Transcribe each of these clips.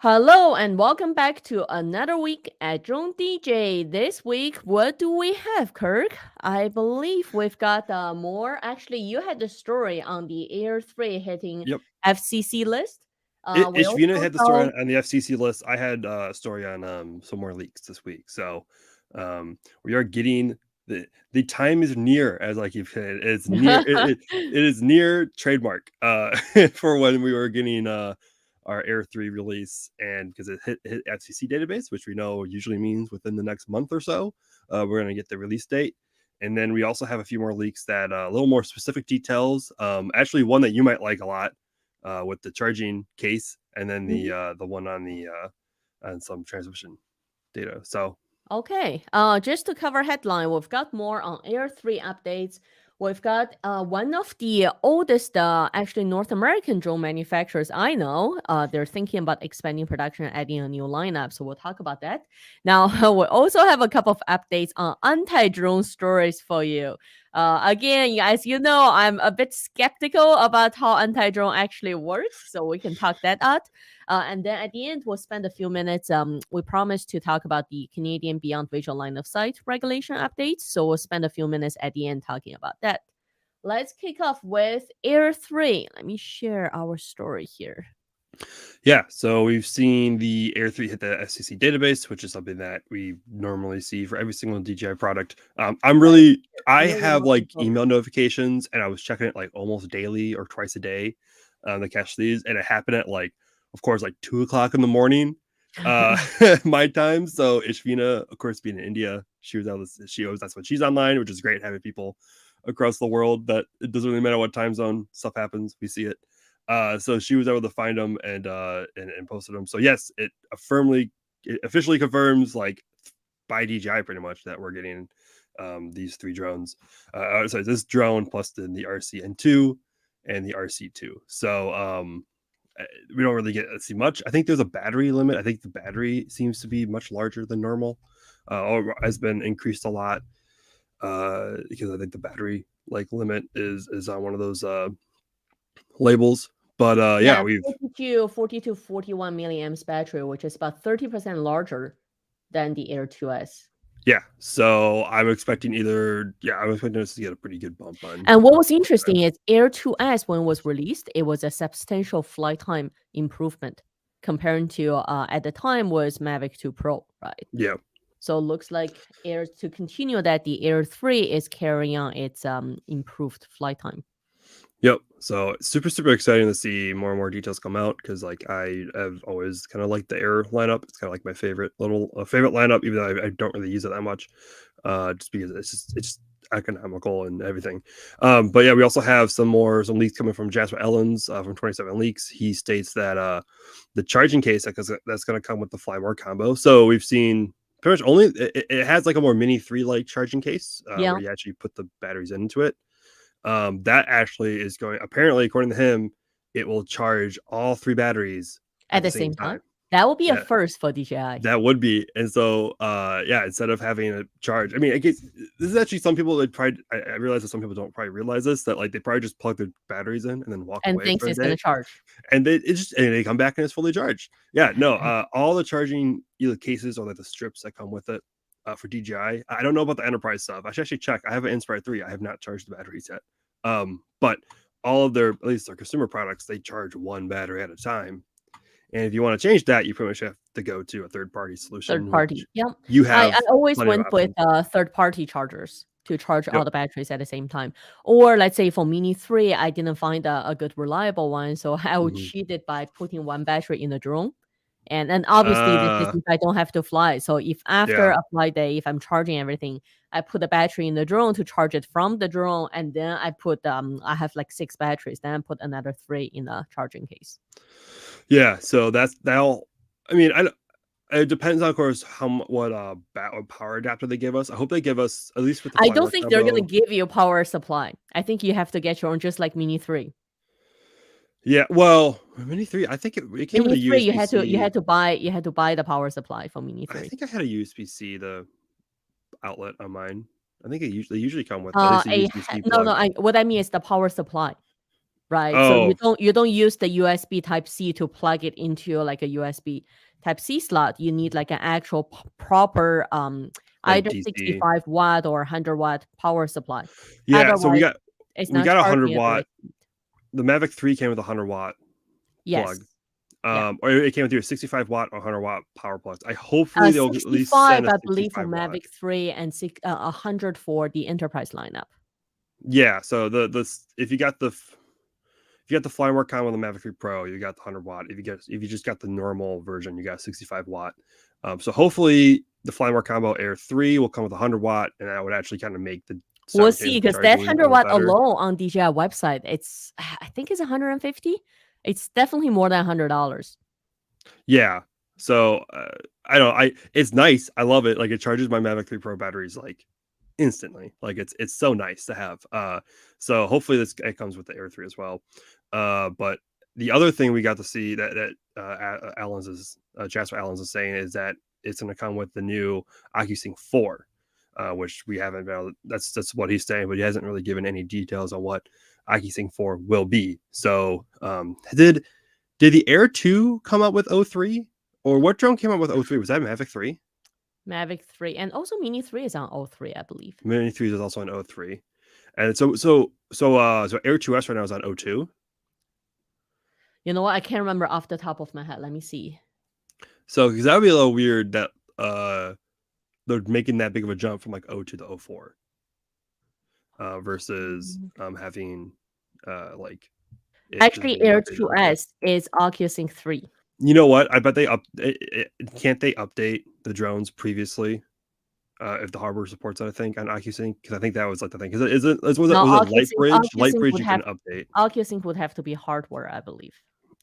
Hello and welcome back to another week at droneDJ. This week, what do we have, Kirk? I believe we've got more. Actually, you had the story on the Air 3 hitting Yep. FCC list. We Ishvina also had the story saw. on the FCC list. I had a story on some more leaks this week. So we are getting the time is near, as like you've said. It's near. It is near trademark for when we were getting our Air 3 release, and because it hit FCC database, which we know usually means within the next month or so, we're going to get the release date. And then we also have a few more leaks that a little more specific details. Actually, one that you might like a lot. With the charging case, and then the one on the on some transmission data. So Okay. Just to cover headline, we've got more on Air 3 updates. We've got one of the oldest, actually North American drone manufacturers I know. They're thinking about expanding production and adding a new lineup. So we'll talk about that. Now, we also have a couple of updates on anti-drone stories for you. Again, as you know, I'm a bit skeptical about how anti-drone actually works. So we can talk that out. And then at the end, we'll spend a few minutes. We promised to talk about the Canadian Beyond Visual Line of Sight regulation updates. So we'll spend a few minutes at the end talking about that. Let's kick off with Air 3. Let me share our story here. yeah, so we've seen the Air 3 hit the FCC database, which is something that we normally see for every single DJI product. I Really have looking like forward. email notifications, and I was checking it like almost daily or twice a day to catch these, and it happened at like, of course, like 2 o'clock in the morning, uh, my time. So Ishvina, of course, being in India, that's when she's online, which is great having people across the world that it doesn't really matter what time zone stuff happens, we see it. So she was able to find them and posted them. So yes, it officially confirms, like by DJI pretty much, that we're getting these three drones. Sorry, this drone plus the RCN2 and the RC2. So we don't really get to see much. I think there's a battery limit. I think the battery seems to be much larger than normal, or has been increased a lot, because I think the battery like limit is on one of those labels. But yeah, Yeah, we've 40 to 41 milliamps battery, which is about 30% larger than the Air 2S. so I'm expecting us to get a pretty good bump on. And what was interesting is Air 2S, when it was released, it was a substantial flight time improvement comparing to at the time was Mavic 2 Pro, right? Yeah. So it looks like Air to continue that the Air 3 is carrying on its improved flight time. Yep. So super exciting to see more and more details come out, because like I have always kind of liked the Air lineup. It's kind of like my favorite favorite lineup, even though I don't really use it that much, just because it's economical and everything. But yeah, we also have some leaks coming from Jasper Ellens from 27 Leaks. He states that the charging case that's going to come with the Fly More combo. So we've seen pretty much it has like a more Mini 3 like charging case, Yeah, where you actually put the batteries into it. That actually is going, apparently, according to him, it will charge all three batteries at at the the same same time. time. That would be a Yeah, first for DJI. that would be. And so yeah, instead of having a charge, I mean, I guess this is actually, some people that probably, I realize that some people don't probably realize this, that like they probably just plug their batteries in and then walk And away thinks for a it's going day, to charge. and they come back and it's fully charged. Yeah, no, all the charging either cases or like the strips that come with it, for DJI. I don't know about the enterprise stuff. I should actually check. I have an Inspire 3. I have not charged the batteries yet. But all of at least their consumer products, they charge one battery at a time. And if you want to change that, you pretty much have to go to a third party Third solution, which party. Yeah. you I have always plenty of went with options. third party chargers to charge all Yep. the batteries at the same time. Or let's say for Mini 3, I didn't find a good reliable one. So I would Mm-hmm. cheat it by putting one battery in the drone. And then obviously this is Uh, if I don't have to fly. So if after yeah. a flight day, if I'm charging everything, I put the battery in the drone to charge it from the drone, and then I have like 6 batteries. Then I put another 3 in the charging case. Yeah. So that'll, I mean, it depends on, of course, what power adapter they give us. I hope they give us, at least with the I Fly don't More think they're gonna combo. give you power supply. I think you have to get your own, just like Mini 3. Yeah. Well, Mini 3, I think it came with Mini a 3, USB C. you had to buy the power supply for Mini I 3. think I had a USB C, the outlet on mine. I think they usually come with at least a USB C No, plug. what I mean is the power supply. right? So Oh, you don't use the USB Type C to plug it into like a USB Type C slot. You need like an actual proper like either DC. 65 watt or 100-watt power supply. Yeah, so Otherwise, it's we not got a 100 charging at the watt. right speed. The Mavic 3 came with a 100-watt Yes. plug. Yeah. Or it came with either 65-watt or 100-watt power plugs. Hopefully they'll at least 65, send a I believe, for 65-watt. Mavic 3 and 100 for the enterprise lineup. Yeah, so if you got the Flymark combo with the Mavic 3 Pro, you got the 100-watt. If you just got the normal version, you got 65-watt. So hopefully the Flymark combo Air 3 will come with 100-watt, and that would actually kind of make the We'll see, because that charging a 100 little watt better. alone on DJI website, I think it's 150. It's definitely more than $100. Yeah. So I don't. It's nice. I love it. Like, it charges my Mavic 3 Pro batteries like instantly. Like, it's so nice to have. So hopefully it comes with the Air 3 as well. But the other thing we got to see that Jasper Allens is saying is that it's going to come with the new OcuSync 4, which we haven't been able to, that's what he's saying, but he hasn't really given any details on what OcuSync 4 will be. So did the Air 2 come up with O3? Or what drone came up with O3? Was that Mavic 3? Mavic 3, and also Mini 3 is on O3, I believe. Mini 3 is also on O3. And so Air 2S right now is on O2. You know what? I can't remember off the top of my head. Let me see. So, because that would be a little weird that they're making that big of a jump from like O2 to O4 versus having like actually Air 2S is OcuSync 3. You know what? I bet can't they update the drones previously if the hardware supports that, I think, on OcuSync, because I think that was like the thing. Because was it Lightbridge? Lightbridge you can update. OcuSync would have to be hardware, I believe.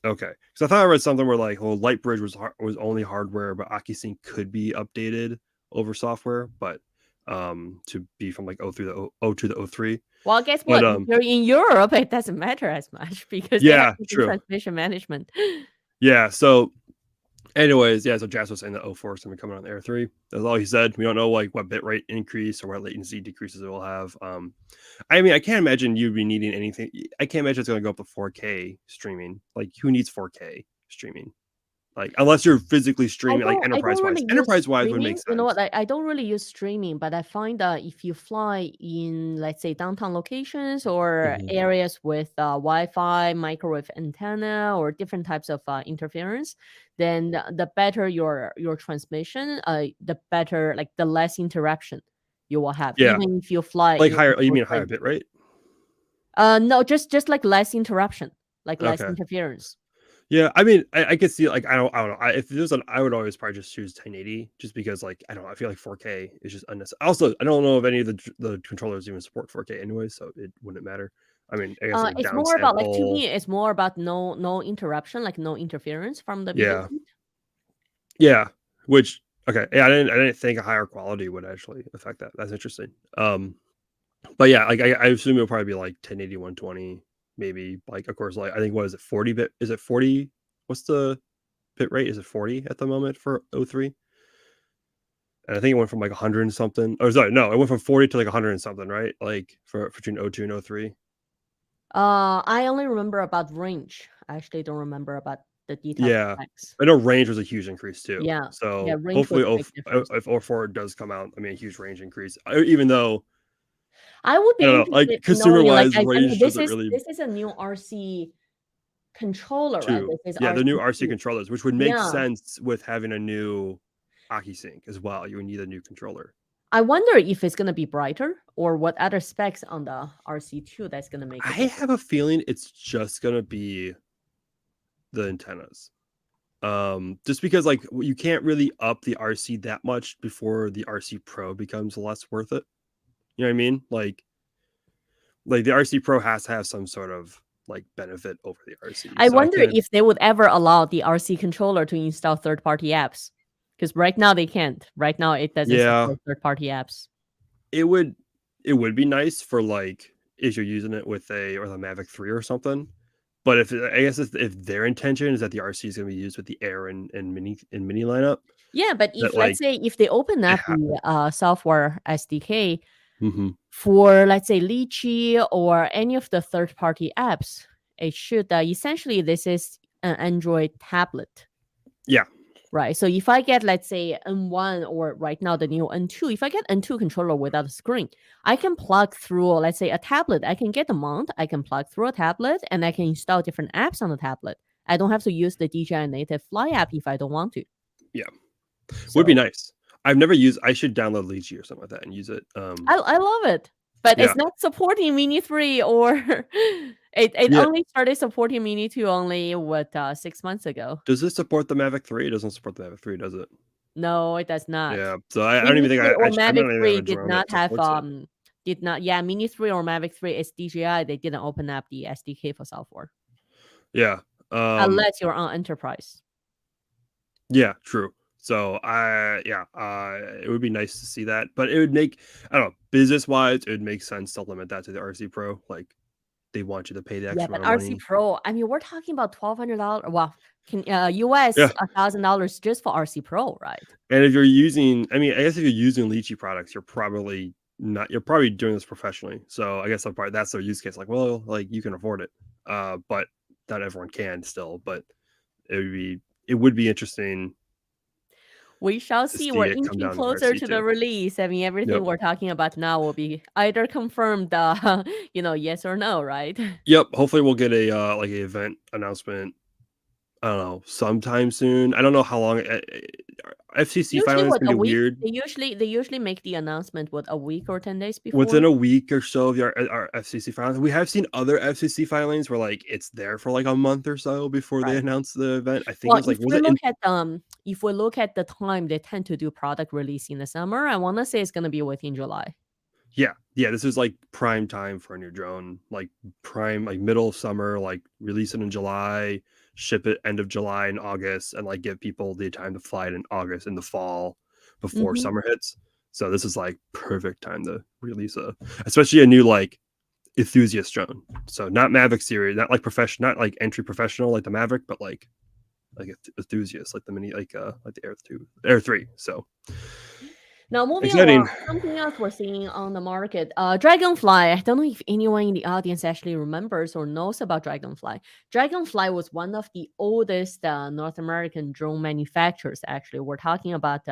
Okay, because I thought I read something where like, well, Lightbridge was only hardware, but OcuSync could be updated over software, but to be from like O3 to O2 to O3. Well, guess what? If you're in Europe, it doesn't matter as much because they have transmission management. Yeah. So, anyways, so Jas was saying that O4 is going to be coming on Air 3. That's all he said. We don't know like what bitrate increase or what latency decreases it will have. I mean, I can't imagine you'd be needing anything. I can't imagine it's going to go up to 4K streaming. Like, who needs 4K streaming? Like, unless you're physically streaming, like enterprise-wise. Enterprise-wise would make sense. You know what? I don't really use streaming, but I find that if you fly in, let's say, downtown locations or areas with Wi-Fi, microwave antenna, or different types of interference, then the better your transmission, the better, like the less interruption you will have. Yeah. Even if you fly like higher, you mean higher bit rate? No, just like less interruption, like less interference. Yeah, I mean, I could see, like, I don't know. If there's I would always probably just choose 1080, just because, like, I don't know. I feel like 4K is just unnecessary. Also, I don't know if any of the controllers even support 4K anyway, so it wouldn't matter. I mean, I guess it's more about, like, to me, it's more about no interruption, like no interference from the video feed. Yeah, which okay, yeah, I didn't think a higher quality would actually affect that. That's interesting. But yeah, like I assume it'll probably be like 1080, 120. Maybe, like, of course, like, I think, what is it, 40 bit? Is it 40? What's the bit rate? Is it 40 at the moment for O3? And I think it went from like 100 and something. Oh, sorry, no, it went from 40 to like 100 and something, right? Like for between O2 and O3. I only remember about range. I actually don't remember about the detailed specs. I know range was a huge increase too. Yeah. So hopefully if O4 does come out, I mean, a huge range increase. Even though I would be interested, like, consumer-wise, range this doesn't really. This is a new RC controller, right? This is the new RC controllers, which would make sense with having a new OcuSync as well. You would need a new controller. I wonder if it's going to be brighter or what other specs on the RC2 that's going to make it. I have a feeling it's just going to be the antennas. Just because, like, you can't really up the RC that much before the RC Pro becomes less worth it. You know what I mean? Like the RC Pro has to have some sort of like benefit over the RC. I wonder if they would ever allow the RC controller to install third-party apps, because right now they can't. Right now it doesn't support third-party apps. It would be nice for, like, if you're using it with the Mavic 3 or something. But if their intention is that the RC is going to be used with the Air and mini lineup. Yeah, but if, let's say, if they open up the software SDK for, let's say, Lychee or any of the third-party apps, it should essentially this is an Android tablet. Yeah. Right. So if I get, let's say, N1 or right now the new N2, if I get N2 controller without a screen, I can plug through, let's say, a tablet. I can get a mount, I can plug through a tablet, and I can install different apps on the tablet. I don't have to use the DJI native Fly app if I don't want to. Yeah. So, Would be nice. I've never used. I should download Lychee or something like that and use it. I love it. But Yeah. it's not supporting Mini 3 or it Yeah. only started supporting Mini 2 only 6 months ago. Does it support the Mavic 3? It doesn't support the Mavic 3, does it? No, it does not. Yeah. So I don't Mini even think 3 or I don't Mavic even 3 have a did drone not that have supports it. did not Mini 3 or Mavic 3 is DJI. They didn't open up the SDK for software. Yeah. Unless you're on enterprise. Yeah, true. So it would be nice to see that, but it would make, I don't know, business wise, it would make sense to limit that to the RC Pro. Like they want you to pay the Yeah, extra but amount of RC money. Pro, I mean, we're talking about $1,200. Well, US Yeah. $1,000 just for RC Pro, right? And if you're using, I mean, I guess if you're using Lychee products, you're probably doing this professionally. So I guess that's their use case. Like, well, like you can afford it, but not everyone can still. But it would be interesting. We shall see. We're inching closer to the release. I mean, everything we're talking about now will be either confirmed, yes or no, right? Yep. Hopefully, we'll get a like an event announcement. I don't know, sometime soon. I don't know how long. FCC filings can be weird. They usually make the announcement a week or 10 days before. Within a week or so of our FCC filings. We have seen other FCC filings where like it's there for like a month or so before they announce the event. I think if we look at the time they tend to do product release in the summer, I want to say it's going to be within July. Yeah, this is like prime time for a new drone, like middle of summer, like release it in July, ship it end of July and August, and like give people the time to fly it in August in the fall before summer hits. So this is like perfect time to release especially a new like enthusiast drone. So not Mavic series, not like professional, not like entry professional like the Mavic, but like enthusiast, like the mini, like the Air 3. So now moving along, something else we're seeing on the market, Dragonfly. I don't know if anyone in the audience actually remembers or knows about Dragonfly. Dragonfly was one of the oldest North American drone manufacturers. Actually, we're talking about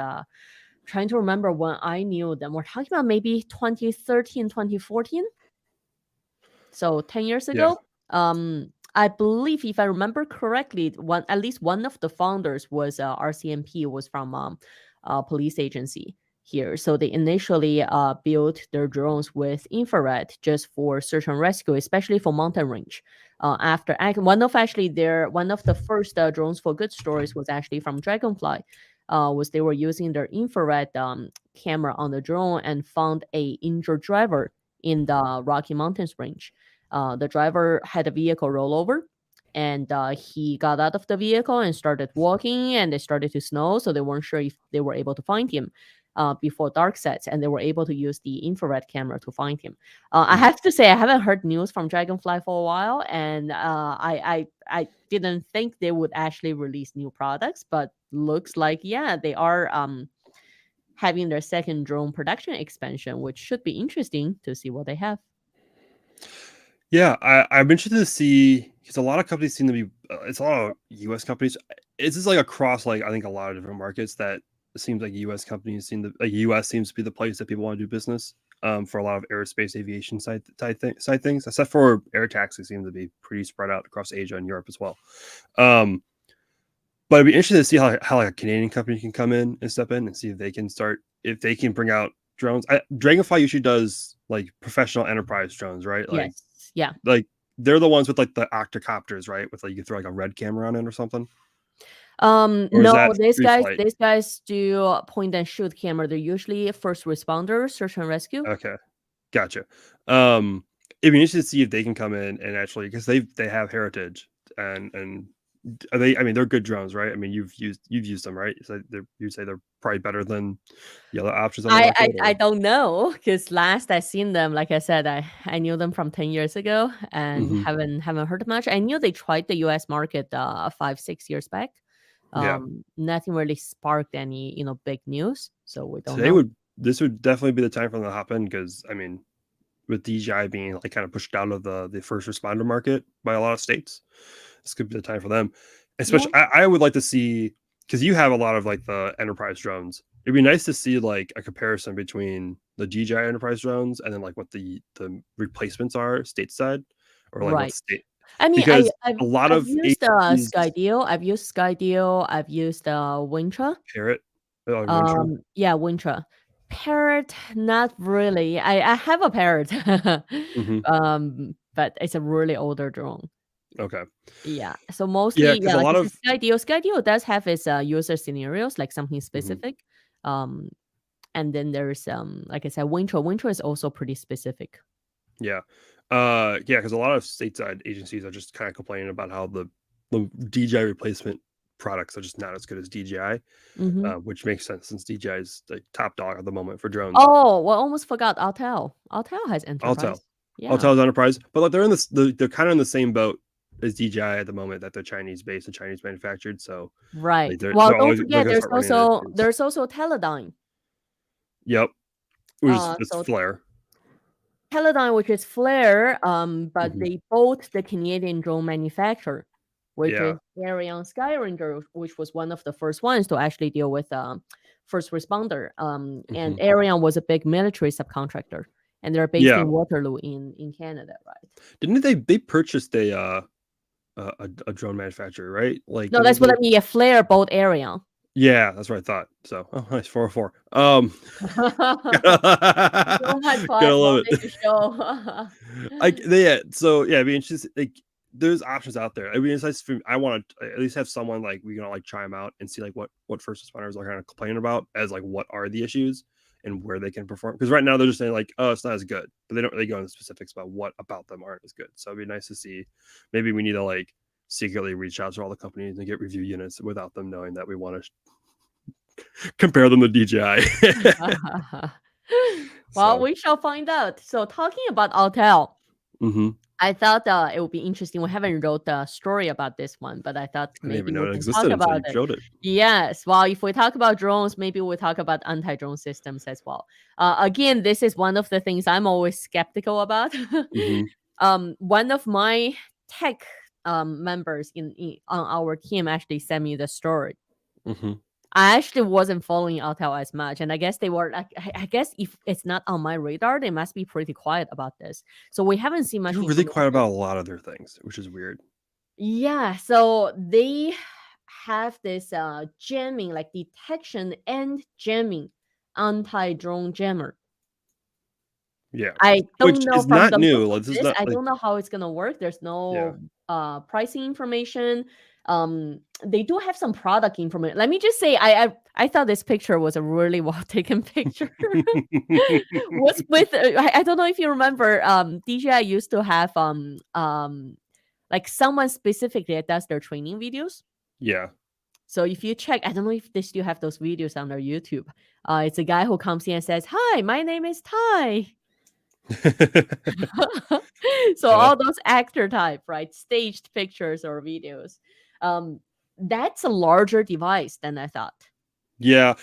trying to remember when I knew them. We're talking about maybe 2013, 2014. So 10 years ago. I believe, if I remember correctly, at least one of the founders was RCMP, was from a police agency here. So they initially built their drones with infrared just for search and rescue, especially for mountain range. After one of the first drones for good stories was actually from Dragonfly. Was they were using their infrared camera on the drone and found a injured driver in the Rocky Mountains range. The driver had a vehicle rollover, and he got out of the vehicle and started walking, and it started to snow, so they weren't sure if they were able to find him before dark sets, and they were able to use the infrared camera to find him. I have to say, I haven't heard news from Dragonfly for a while, and I didn't think they would actually release new products, but looks like, they are having their second drone production expansion, which should be interesting to see what they have. Yeah, I'm interested to see, because a lot of companies seem to be, it's a lot of U.S. companies. It's just like across, like, I think a lot of different markets that it seems like U.S. companies U.S. seems to be the place that people want to do business for a lot of aerospace aviation side things, except for air taxis seem to be pretty spread out across Asia and Europe as well. But it'd be interesting to see how like a Canadian company can come in and step in and see if they can bring out drones. Dragonfly usually does like professional enterprise drones, right? Like, yeah, like they're the ones with like the octocopters, right? With like you throw like a red camera on it or something. No, these guys do point and shoot camera. They're usually first responders, search and rescue. Okay, gotcha. It'd be interesting to see if they can come in and actually, because they have heritage and they're good drones, right? I mean, you've used them, right? So you say they're probably better than the other options on the market? I don't know, because last I seen them, like I said, I knew them from 10 years ago and haven't heard much. I knew they tried the US market 5-6 years back. Nothing really sparked any big news, so we don't know. This would definitely be the time for them to hop in, because I mean, with DJI being like kind of pushed out of the first responder market by a lot of states, this could be the time for them. Especially, Yeah. I would like to see, because you have a lot of like the enterprise drones. It'd be nice to see like a comparison between the DJI enterprise drones and then like what the replacements are stateside, or like what Right. state, I mean, because a lot I've of used agencies Skydio. I've used Skydio. I've used Wintra. Parrot, Wintra. Yeah, Wintra. Parrot, not really. I have a Parrot. Hmm. But it's a really older drone. Okay. Yeah. So Yeah, mostly, because yeah, a like lot I of said, Skydio does have its user scenarios, like something mhm, specific. Um, and then there's like I said, Wintra. Wintra is also pretty specific. yeah, yeah, because a lot of stateside agencies are just kind of complaining about how the DJI replacement products are just not as good as DJI, Hmm. which makes sense since DJI is the top dog at the moment for drones. Oh, well, almost forgot Autel. Autel has Altel, enterprise. Yeah. Altel's enterprise, but like they're in this, they're kind of in the same boat as DJI at the moment, that they're Chinese based and Chinese manufactured. So like Right. Well, don't they're forget gonna there's start running into also issues. there's also Teledyne. Yep, which is it's So Flare. Teledyne, which is Flare, but Hmm. they bought the Canadian drone manufacturer, which Yeah. is Ariane Skyranger, which was one of the first ones to actually deal with first responder. And Hmm. Ariane was a big military subcontractor, and they're based Yeah, in Waterloo in Canada, right? didn't they purchased a drone manufacturer, right? Like, No, didn't that's what I they? mean. Yeah, Flare bought Ariane. Yeah, that's what I thought. So, oh, nice 404. Drone high Gotta five, love long day it. to show. Yeah. So yeah, I mean, it's just like there's options out there. I mean, it's nice for I want to at least have someone like we can all like try them out and see like what first responders are kind of complaining about as like what are the issues and where they can perform. Because right now they're just saying like, oh, it's not as good, but they don't really go into specifics about what about them aren't as good. So it'd be nice to see. Maybe we need to like secretly reach out to all the companies and get review units without them knowing that we want to compare them to DJI. Well, So, we shall find out. So, talking about Autel, mhm. I thought it would be interesting. We haven't wrote a story about this one, but I thought I didn't maybe even know we it can talk existed until about you it. showed it. Yes. Well, if we talk about drones, maybe we'll talk about anti-drone systems as well. Again, this is one of the things I'm always skeptical about. Mhm. One of my tech members on our team actually sent me the story. Mhm. I actually wasn't following Autel as much, and I guess they were like, I guess if it's not on my radar, they must be pretty quiet about this. So we haven't seen much They're really quiet information. about a lot of their things, which is weird. Yeah, so they have this jamming, like detection and jamming anti-drone jammer. Yeah. I don't Which know is from not the look new. of Like, this is this, not I like don't know how it's gonna work. There's yeah. no pricing information. They do have some product information. Let me just say, I thought this picture was a really well taken picture. Was with I don't know if you remember, DJI used to have like someone specifically that does their training videos. Yeah. So if you check, I don't know if they still have those videos on their YouTube. It's a guy who comes in and says, "Hi, my name is Tai." So Yeah. all those actor type, right? Staged pictures or videos. Um, that's a larger device than I thought. Yeah.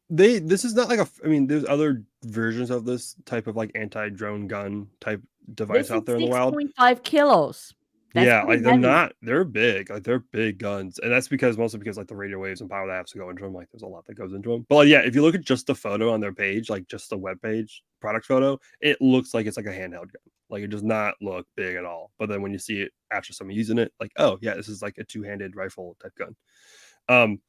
This is not like I mean, there's other versions of this type of like anti-drone gun type device This is out there in the wild. 6.5 kilos. That's Yeah, pretty like heavy. they're big, like they're big guns, and that's because mostly because like the radio waves and power that has to go into them. Like there's a lot that goes into them. But like, yeah, if you look at just the photo on their page, like just the web page product photo, it looks like it's like a handheld gun. Like it does not look big at all. But then when you see it after someone using it, like oh yeah, this is like a two-handed rifle type gun. Um,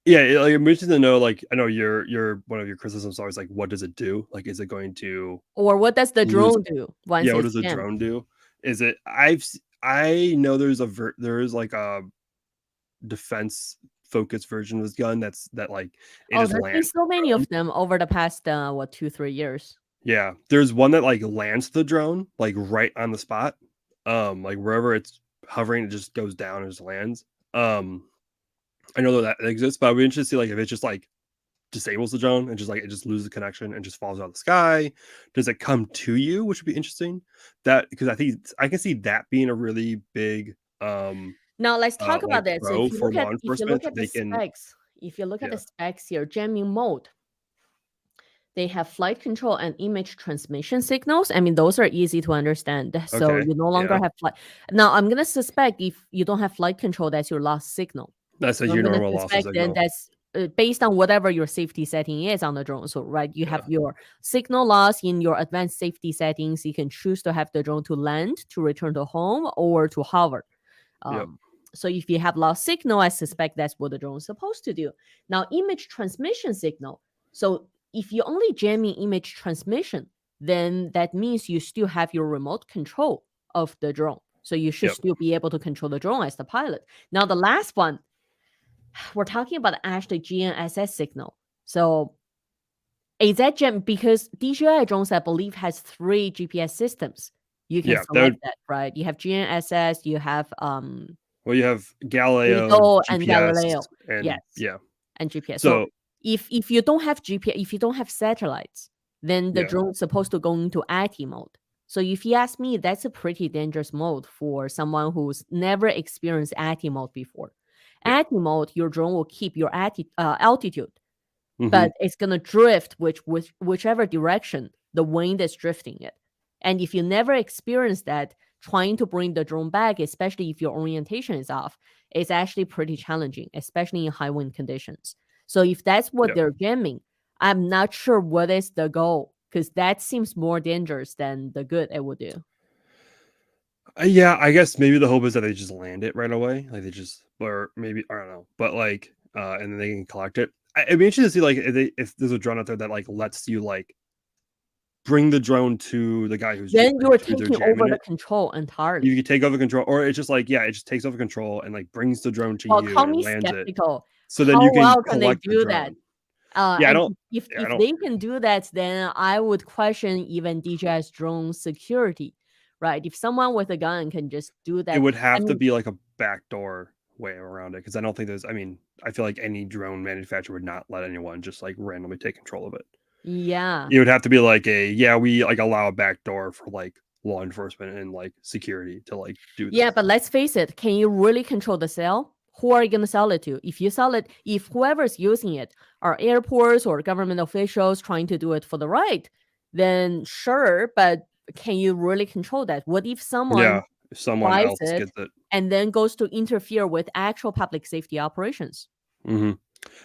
yeah, like I'm interested to know. Like I know your one of your criticisms is always like, what does it do? Like, is it going to Or what does the lose? drone do once Yeah, what it's does a jammed? drone do? Is it I know there is like a defense focused version of this gun that like it Oh, just there's been lands so the many drone. of them over the past what 2-3 years. Yeah, there's one that like lands the drone like right on the spot. Like wherever it's hovering, it just goes down and just lands. I know that exists, but I'd be interested to see like if it just like disables the drone and just like it just loses connection and just falls out of the sky. Does it come to you, which would be interesting? That because I think I can see that being a really big Now let's talk like about that. So pro for law if you enforcement look that at the they can specs, if you look at yeah. the specs here, jamming mode. They have flight control and image transmission signals. I mean, those are easy to understand. So Okay. you no longer Yeah. have flight. Now, I'm gonna suspect if you don't have flight control, that's your lost signal. That's So like I'm your gonna normal loss of suspect then signal. that's based on whatever your safety setting is on the drone. So right, you have your signal loss in your advanced safety settings. You can choose to have the drone to land, to return to home, or to hover. Yep. So if you have lost signal, I suspect that's what the drone is supposed to do. Now, image transmission signal. So if you're only jamming image transmission, then that means you still have your remote control of the drone. So you should Yep. still be able to control the drone as the pilot. Now, the last one, we're talking about actually GNSS signal. So is that jam because DJI drones, I believe, has 3 GPS systems. You can Yeah. select that, right? You have GNSS, you have Well, you have Galileo, Beagle and GPS, Galileo. and Yes, and GPS. So So if you don't have GPS, if you don't have satellites, then the yeah. drone is supposed to go into AT mode. So if you ask me, that's a pretty dangerous mode for someone who's never experienced AT mode before. Yeah. AT mode, your drone will keep your altitude, Mhm. but it's gonna drift whichever direction the wind is drifting it. And if you never experienced that, trying to bring the drone back, especially if your orientation is off, is actually pretty challenging, especially in high wind conditions. So if that's what Yeah. they're jamming, I'm not sure what is the goal, because that seems more dangerous than the good it would do. Yeah, I guess maybe the hope is that they just land it right away. Like they just, or maybe I don't know, but like, and then they can collect it. It'd be interesting to see like if there's a drone out there that like lets you like bring the drone to the guy who's Then you're who's taking over jamming the it. control entirely. You can take over control, or it's just like it just takes over control and like brings the drone to Well, you call and me lands it. skeptical. So then How you can well can they collect the do that? drone. Yeah, I And don't. if Yeah, I if don't. they can do that, then I would question even DJI's drone security, right? If someone with a gun can just do It that, would I have to mean, be like a backdoor way around it because I don't think there's. I mean, I feel like any drone manufacturer would not let anyone just like randomly take control of it. yeah. It would have to be like we like allow a backdoor for like law enforcement and like security to like do this. Yeah, but let's face it, can you really control the sale? Who are you going to sell it to? If you sell it, if whoever's using it are airports or government officials trying to do it for the right, then sure, but can you really control that? What if someone If someone buys else it gets it. and then goes to interfere with actual public safety operations?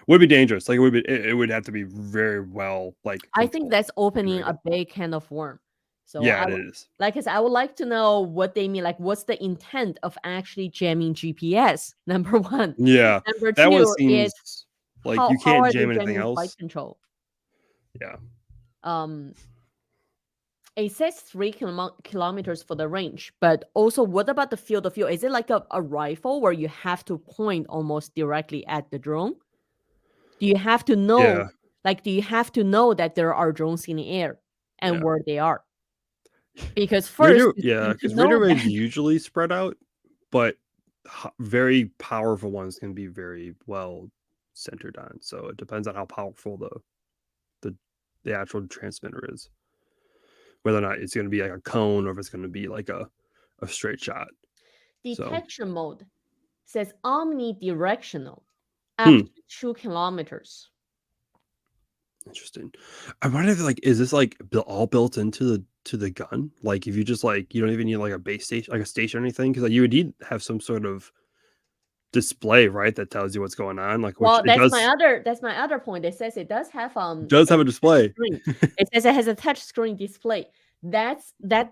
Would be dangerous. Like it would have to be very well like I think that's opening rated. a big can of worm. So Yeah, it is. like I said, I would like to know what they mean. Like, what's the intent of actually jamming GPS? Number one. Yeah, Number that one two is seems like you how can't are they jam anything jamming flight else. control? Yeah. It says 3 kilometers for the range, but also what about the field of view? Is it like a rifle where you have to point almost directly at the drone? Do you have to know? Yeah. Like, do you have to know that there are drones in the air and Yeah. where they are? Because first, Because radio waves usually spread out, but very powerful ones can be very well centered on. So it depends on how powerful the actual transmitter is. Whether or not it's going to be like a cone or if it's going to be like a straight shot. detection mode says omnidirectional up to 2 kilometers. Interesting. I wonder if like is this like all built into the gun? Like if you just like you don't even need like a base station, like a station or anything, because like, you would need have some sort of display, right? That tells you what's going on. Like Well, which it that's my other point. It says it does have does have a display. screen. It says it has a touch screen display. That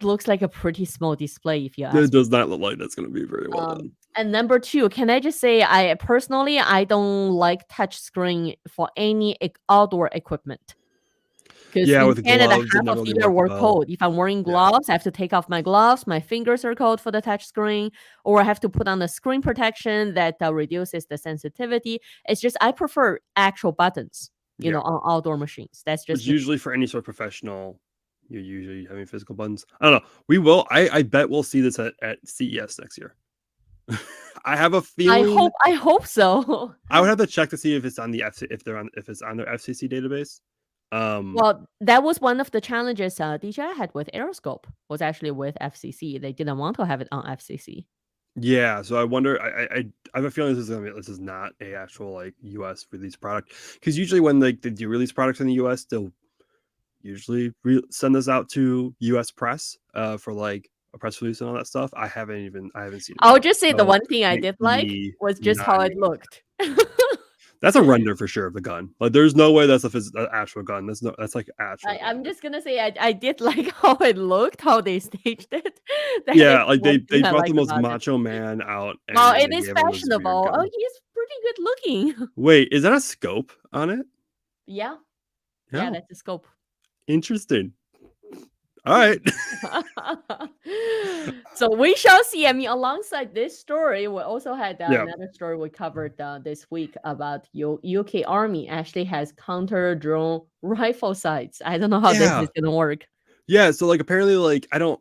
looks like a pretty small display if you ask It does not look like that's going to be very well done. And number two, can I just say I personally don't like touch screen for any outdoor equipment. Because in with Canada, gloves, half of the year we're cold. If I'm wearing gloves, I have to take off my gloves. My fingers are cold for the touch screen, or I have to put on a screen protection that reduces the sensitivity. It's just I prefer actual buttons, you know, on outdoor machines. That's just usually for any sort of professional. You're usually having physical buttons. I don't know. We will. I bet we'll see this at CES next year. I have a feeling. I hope so. I would have to check to see if it's on the if it's on their FCC database. Well, that was one of the challenges DJI had with Aeroscope, was actually with FCC. They didn't want to have it on FCC. Yeah, so I wonder. I have a feeling this is not a actual like US release product, because usually when they do release products in the US, they'll usually send this out to U.S. press for like a press release and all that stuff. I haven't seen it. I'll just say the So one thing I make did like me was just not how it engaged. looked. That's a render for sure of the gun. Like, there's no way that's an actual gun. That's like actual. I'm just gonna say I did like how it looked, how they staged it. That Yeah, is like one they thing I brought the liked most about it. macho man out, and Well, then it they is gave him this weird fashionable. Oh, gun. he's pretty good looking. Wait, is that a scope on it? Yeah, Yeah, that's the scope. interesting. All right. So we shall see. I mean, alongside this story, we also had Yeah. another story we covered this week about UK Army actually has counter drone rifle sights. I don't know how this is gonna work. Yeah, so like apparently like I don't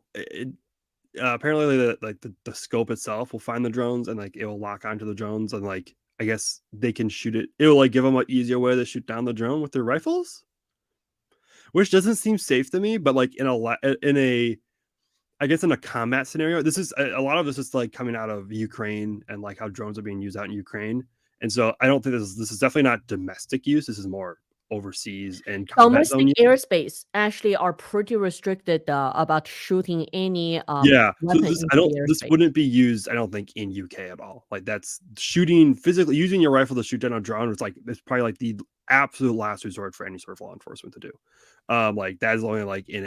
apparently the scope itself will find the drones and like it will lock onto the drones and like I guess they can shoot it. It will like give them an easier way to shoot down the drone with their rifles, which doesn't seem safe to me. But like in a combat scenario, this is a lot of this is like coming out of Ukraine and like how drones are being used out in Ukraine. And so I don't think this is definitely not domestic use. This is more overseas and combat zone Domestic use. airspace actually are pretty restricted about shooting any Yeah, so weapon into the this airspace. wouldn't be used, I don't think, in UK at all. Like that's shooting physically using your rifle to shoot down a drone. It's probably like the absolute last resort for any sort of law enforcement to do. Like that is only like in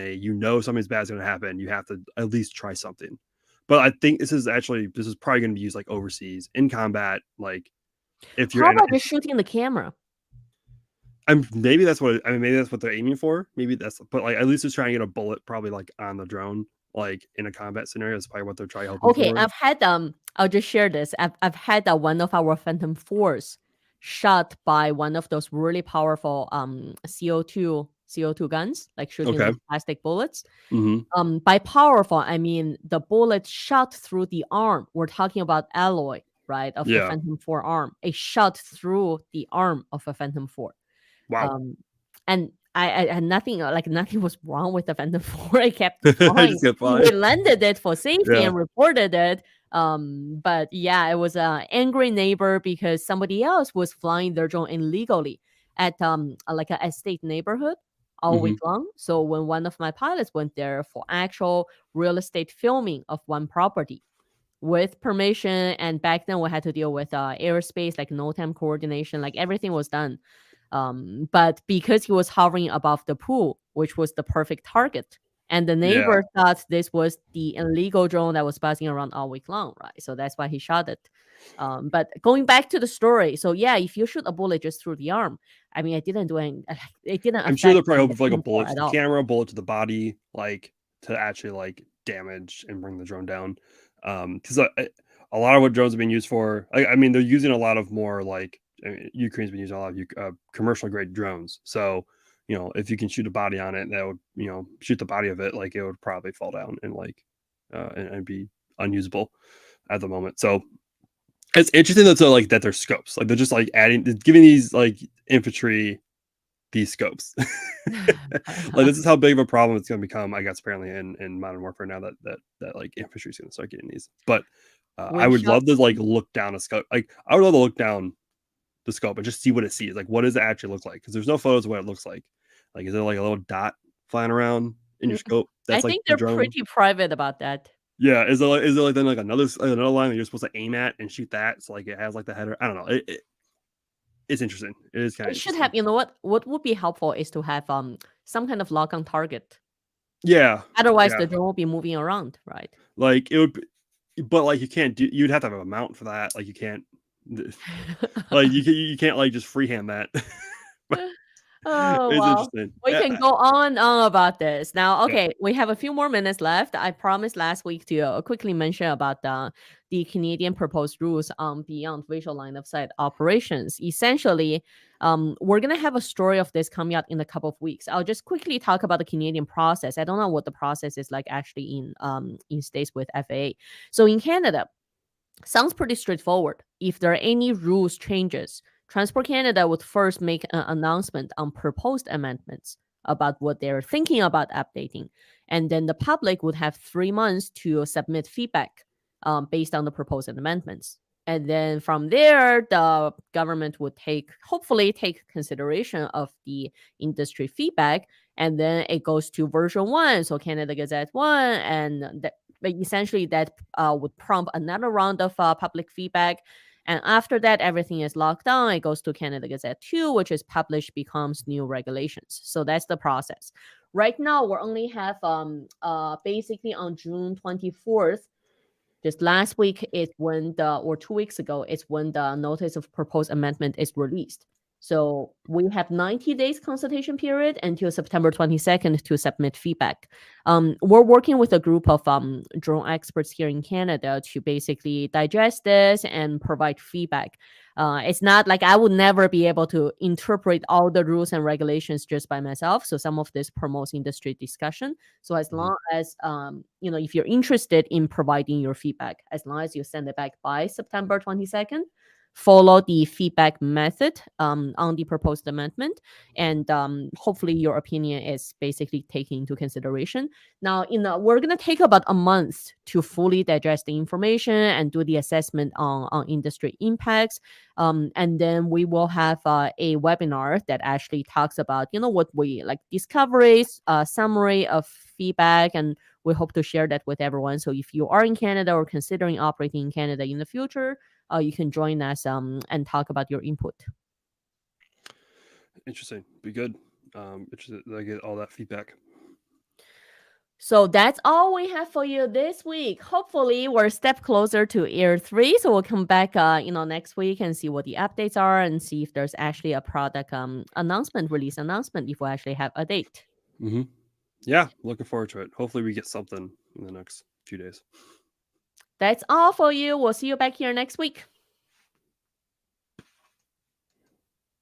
something's bad is going to happen. You have to at least try something. But I think this is probably going to be used like overseas in combat. Like if you're How about just shooting the camera? maybe that's what they're aiming for. But like at least just trying to get a bullet probably like on the drone. Like in a combat scenario, is probably what they're trying hoping Okay, for. I've had I'll just share this. I've had one of our Phantom 4s shot by one of those really powerful CO2 guns, like shooting Okay. those plastic bullets. Mm-hmm. By powerful, I mean the bullet shot through the arm. We're talking about alloy, right, of the Phantom 4 arm. It shot through the arm of a Phantom 4. Wow. And I had nothing was wrong with the Phantom 4. It kept flying. Just flying. We landed it for safety Yeah. and reported it. But yeah, it was an angry neighbor because somebody else was flying their drone illegally at like an estate neighborhood all week long. So when one of my pilots went there for actual real estate filming of one property with permission, and back then we had to deal with airspace, like no time coordination, like everything was done. But because he was hovering above the pool, which was the perfect target, and the neighbor thought this was the illegal drone that was buzzing around all week long, right? So that's why he shot it. But going back to the story, so yeah, if you shoot a bullet just through the arm, I mean, it didn't. I'm sure they're probably hoping for like a bullet to the all. camera, bullet to the body, like to actually like damage and bring the drone down. Because a lot of what drones have been used for, I mean, they're using a lot of more like Ukraine's been using a lot of commercial grade drones. So if you can shoot a body on it, that would shoot the body of it, like it would probably fall down and like and be unusable at the moment. So it's interesting that they're scopes, like they're just like giving these like infantry these scopes. Like this is how big of a problem it's going to become, I guess, apparently in modern warfare now that like infantry is going to start getting these. But I would love to like look down a scope. Like I would love to look down the scope and just see what it sees. Like what does it actually look like? Because there's no photos of what it looks like. Like is there like a little dot flying around in your scope? I think they're pretty private about that. Yeah, is there like then like another line that you're supposed to aim at and shoot that? So like it has like the header. I don't know. It's interesting. It is kind of. It should have. You know what? What would be helpful is to have some kind of lock on target. Yeah. Otherwise, the drone will be moving around, right? Like it would, but like you can't do. You'd have to have a mount for that. Like you can't. Like you can't like just freehand that. Oh, it's well, interesting. we can go on about this. Now, okay, we have a few more minutes left. I promised last week to quickly mention about the Canadian proposed rules on beyond visual line of sight operations. Essentially, we're going to have a story of this coming out in a couple of weeks. I'll just quickly talk about the Canadian process. I don't know what the process is like actually in states with FAA. So in Canada, sounds pretty straightforward. If there are any rules changes, Transport Canada would first make an announcement on proposed amendments about what they're thinking about updating. And then the public would have 3 months to submit feedback based on the proposed amendments. And then from there, the government would hopefully take consideration of the industry feedback. And then it goes to version 1, so Canada Gazette 1, and but essentially that would prompt another round of public feedback. And after that, everything is locked down. It goes to Canada Gazette 2, which is published, becomes new regulations. So that's the process. Right now, we only have basically on June 24th, just last week is when or 2 weeks ago, is when the notice of proposed amendment is released. So we have 90 days consultation period until September 22nd to submit feedback. We're working with a group of drone experts here in Canada to basically digest this and provide feedback. It's not like I would never be able to interpret all the rules and regulations just by myself. So some of this promotes industry discussion. So as long as if you're interested in providing your feedback, as long as you send it back by September 22nd, follow the feedback method on the proposed amendment, and hopefully your opinion is basically taken into consideration. Now, we're going to take about a month to fully digest the information and do the assessment on industry impacts. And then we will have a webinar that actually talks about, what we like, discoveries, summary of feedback, and we hope to share that with everyone. So if you are in Canada or considering operating in Canada in the future, you can join us and talk about your input. Interesting. Be good. Interested to get all that feedback. So that's all we have for you this week. Hopefully, we're a step closer to Air 3. So we'll come back, next week and see what the updates are and see if there's actually a product release announcement, if we actually have a date. Mm-hmm. Yeah, looking forward to it. Hopefully, we get something in the next few days. That's all for you. We'll see you back here next week.